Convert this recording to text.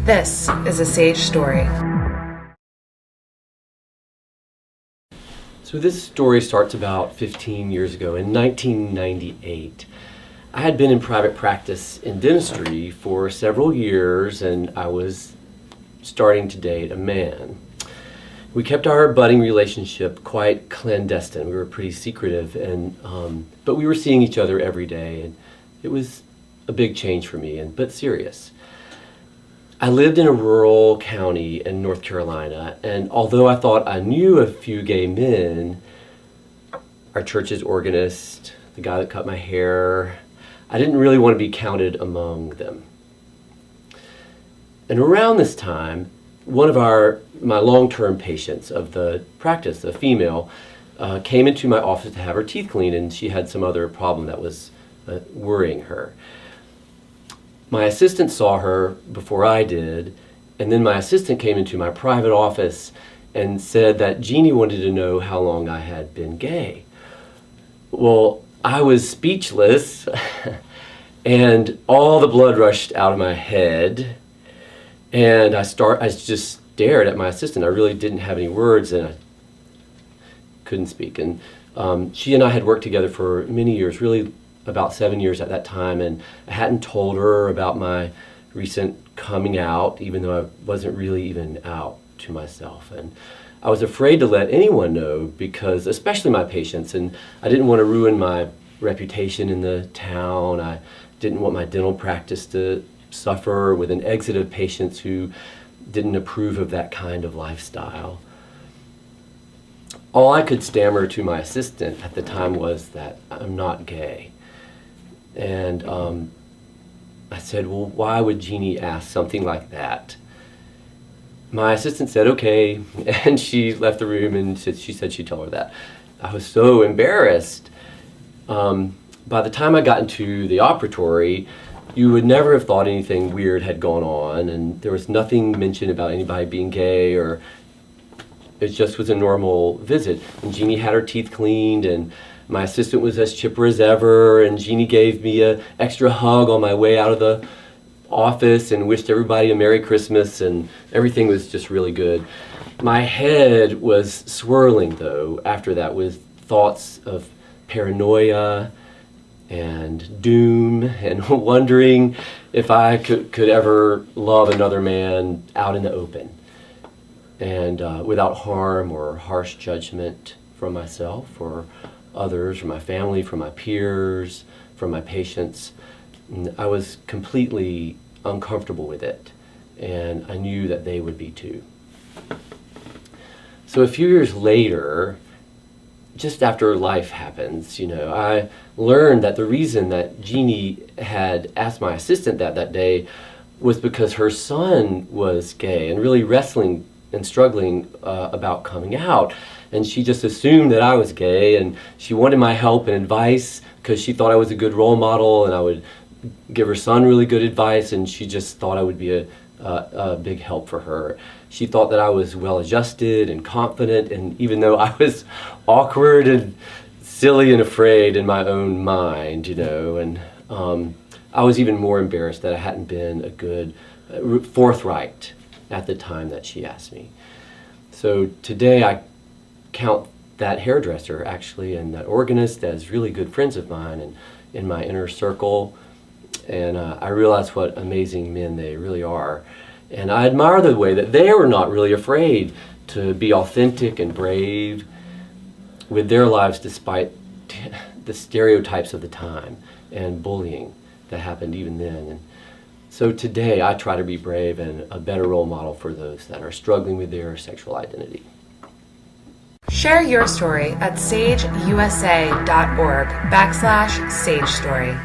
This is a Sage Story. So this story starts about 15 years ago in 1998. I had been in private practice in dentistry for several years, and I was starting to date a man. We kept our budding relationship quite clandestine. We were pretty secretive, but we were seeing each other every day, and it was a big change for me, but serious. I lived in a rural county in North Carolina, and although I thought I knew a few gay men, our church's organist, the guy that cut my hair, I didn't really want to be counted among them. And around this time, one of my long-term patients of the practice, a female, came into my office to have her teeth cleaned, and she had some other problem that was worrying her. My assistant saw her before I did, and then my assistant came into my private office and said that Jeannie wanted to know how long I had been gay. Well, I was speechless, and all the blood rushed out of my head, and I just stared at my assistant. I really didn't have any words, and I couldn't speak. And she and I had worked together for many years, really about 7 years at that time, and I hadn't told her about my recent coming out, even though I wasn't really even out to myself. And I was afraid to let anyone know, because especially my patients, and I didn't want to ruin my reputation in the town. I didn't want my dental practice to suffer with an exit of patients who didn't approve of that kind of lifestyle. All I could stammer to my assistant at the time was that I'm not gay. And I said, well, why would Jeannie ask something like that? My assistant said, okay, and she left the room, and she said she'd tell her that. I was so embarrassed. By the time I got into the operatory, you would never have thought anything weird had gone on, and there was nothing mentioned about anybody being gay, or it just was a normal visit. And Jeannie had her teeth cleaned, and my assistant was as chipper as ever, and Jeannie gave me an extra hug on my way out of the office and wished everybody a Merry Christmas, and everything was just really good. My head was swirling, though, after that, with thoughts of paranoia and doom, and wondering if I could ever love another man out in the open, and without harm or harsh judgment from myself or others, from my family, from my peers, from my patients. I was completely uncomfortable with it, and I knew that they would be too. So a few years later, just after life happens, I learned that the reason that Jeannie had asked my assistant that day was because her son was gay and really wrestling and struggling about coming out. And she just assumed that I was gay, and she wanted my help and advice because she thought I was a good role model and I would give her son really good advice, and she just thought I would be a big help for her. She thought that I was well-adjusted and confident, and even though I was awkward and silly and afraid in my own mind, and I was even more embarrassed that I hadn't been a good forthright at the time that she asked me. So today I count that hairdresser, actually, and that organist as really good friends of mine and in my inner circle, and I realize what amazing men they really are. And I admire the way that they were not really afraid to be authentic and brave with their lives despite the stereotypes of the time and bullying that happened even then. And so today I try to be brave and a better role model for those that are struggling with their sexual identity. Share your story at sageusa.org/Sage Story.